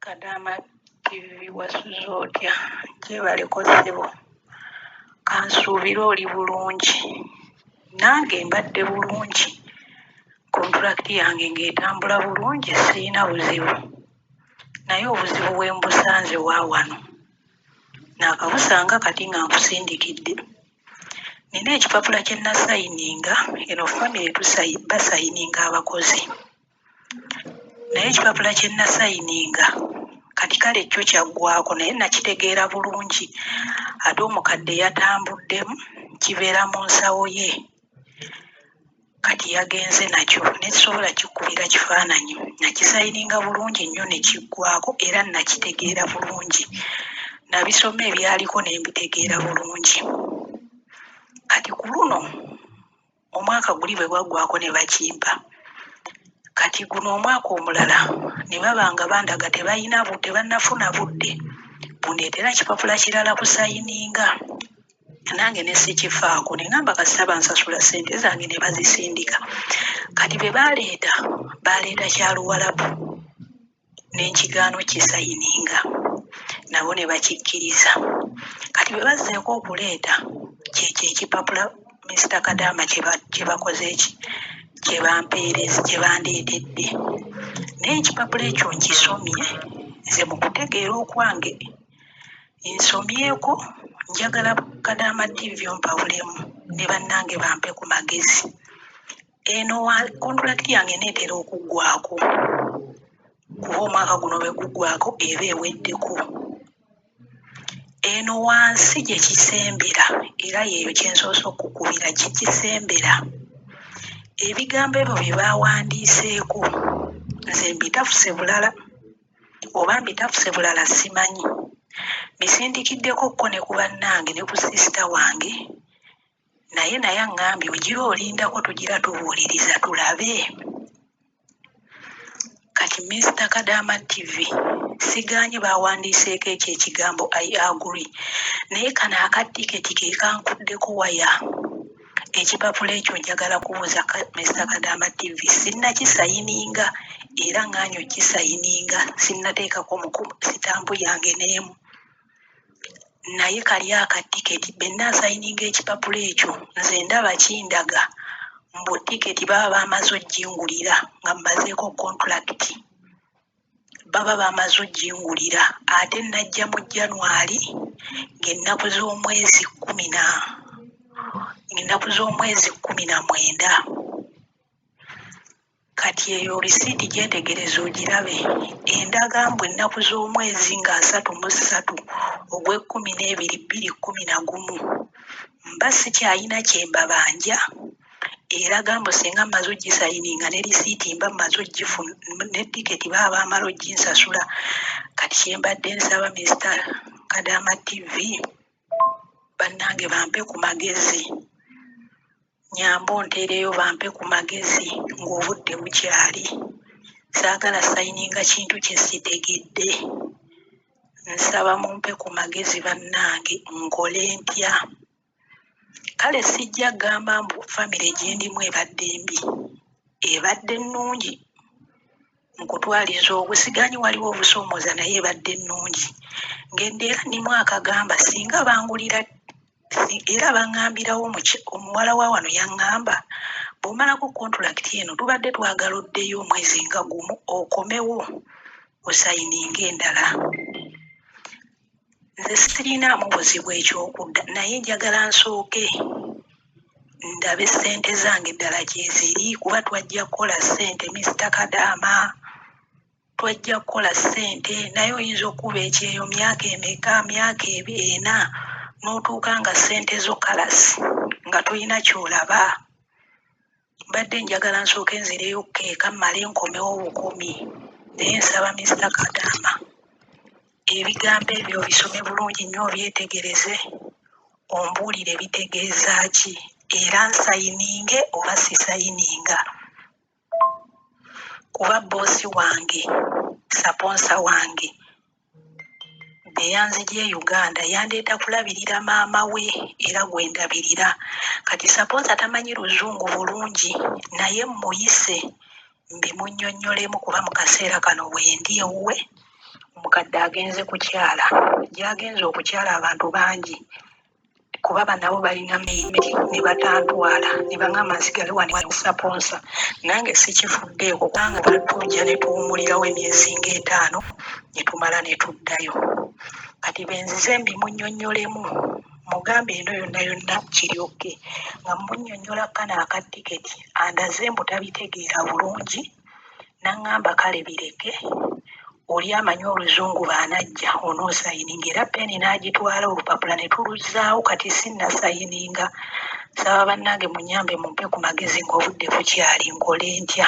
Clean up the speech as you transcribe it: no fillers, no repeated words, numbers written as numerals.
Kadaama TV wasuze otya? Gyebaleko ssebo, kansuubire oli bulungi. Nange mbadde bulungi, kontulakiti yange ng'etambula bulungi, sirina buzibu. Naye obuzibu bwe mbusanze waawano, naakabusanga kati nga nkusindikidde. Nina ekipapula kye nasayininga, eno famire basayininga abakozi. Naye ekipapula kye nasayininga kati kale kyo kyaggwaako, naye nakitegeera bulungi. Ate omukadde yatambuddemu, kibeera mu nsawo ye. Kati yagenze nakyo, nekisobola kikubira kifaananyi. Nakisayininga bulungi nnyo ne kiggwaako era nakitegeera bulungi. Nabisoma ebyaliko ne mbitegeera bulungi. Kati ku luno omwaka guli bwe gwaggwaako ne bakimpa. Kati guno omwaka omulala ne baba nga bandaga tebannafuna budde bundeetera kipapula kirala kusayininga. Nange ne sikifaako, ne ngamba kasita bansasula ssente zange ne bazisindika. Kati be baaleeta kya Luwarabu n'enkigaano kisayininga, nabo ne bakikkiriza. Kati bwe bazzeeko okuleeta kyekyo ekipapula Mr. Kadaama kye bakoze eki, kye bampeereza, kye bandeetedde. Naye ekipapula ekyo nkisomye, nze mu kutegeera okwange nsomyeko, njagala Kadaama TV ompawulemu ne bannange bampe ku magezi. Eno kontulakiti yange neetera okuggwaako, kuba omwaka guno bwe guggwaako eba eweddeko. Eno wansi gye kisembera, era yeeyo kye nsoose okukubira, gye kisembera. Ebigambo ebyo bye baawandiiseeko nze mbitafuse bulala, oba mbitafuse bulala simanyi. Bisindikiddekokko ne ku bannange ne ku sisita wange, naye aŋŋambye ogira olindako tugira tubuuliriza tulabe. Kati Mr. Kadaama TV sigaanye baawandiiseeko ekyo ekigambo I agree, naye kano akatiketi ke kankuddeko waya. Ekipapula ekyo njagala kubuuza Mr. Kadaama TV, sinnakisayininga era ŋŋaanyi okisayininga, sinnateekako sitampu yange n'emu. Naye kali akatiketi be nnaasayininga ekipapula ekyo, nze ndaba kindaga mbu tiketi baba baamaze oggingulira nga mmazeeko kontulakiti. Baba baamaze oggingulira, ate najja mu January ng'ennaku z'omwezi 19. Kati eyo risiiti gyetegereze ogirabe, endaga mbu ennaku z'omwezi nga 33 ogw'Ekkumi n'ebiri 2011, mba sikyalina kye mbabanja. Eraga mbu singa mmaze ogisayininga ne risiiti mba mmaze ogifuna, ne tiketi baba baamala ogginsasula. Kati kye mbadde nsaba Mr. Kadaama TV, bannange bampe ku magezi. Nyamba onteereyo bampe ku magezi ng'obudde bukyali. Saagala sayininga kintu kye sitegedde. Nsaba mumpe ku magezi bannange, nkole ntya? Kale sijja gamba mbu famire gye ndimu ebadde mbi, ebadde nnungi. Nkutwaliza obusigaanyi waliwo obusoomooza naye ebadde nnungi. Ngende era nnimu akagamba singa bangulira, era baŋŋambirawo omuwala wa wano yaŋŋamba, bw'omalako kontulakiti eno tubadde twagala oddeyo omwezi nga gumu okomewo osayininga endala. Nze sirinaamu buzibu ekyokudda, naye njagala nsooke ndabe ssente zange ddala gye ziri, kuba twajja kukola ssente Mr. Kadaama, twajja kukola ssente. Naye oyinza okuba ekyeyo myaka emeka, myaka 4, n'otuuka nga ssente zo kalasi nga tolina ky'olaba. Mbadde njagala nsooke nzireyo keeka mmale nkomewo obukomi. Naye nsaba Mr. Kadaama ebigambo ebyo obisome bulungi nnyo, obyetegereze, ombuulire bitegeeza ki, era nsayininge oba sisayininga. Kuba boosi wange, saponsa wange be yanzigye Uganda yandeeta kulabirira maama we, era gwe ndabirira. Kati saponsa tamanyi Luzungu bulungi, naye mmuyise mbimunnyonnyolemu, kuba mu kaseera kano wendi ewuwe omukadde agenze kukyala gy'agenze okukyala abantu bangi kuba banabo balina mmere ne batantwala ne baŋŋamba nsigale wano saponsa nange sikifuddeeko kubanga tujja ne tuwumulirawo emyezi ng'etaano ne tumala ne tuddayo kati benzize mbimunnyonnyolemu mugambe eno yonna yonna kiryoke nga munnyonnyola kana aka tiketi andaze mbu tabitegeera bulungi n'aŋŋamba kale bireke oli amanyi oluzungu baanajja onoosayininga era peeni n'agitwala olupapula ne tuluzzaawo kati sinnasayininga saba bannange munyambe mumpe ku magezi ng'obudde bukyali nkole ntya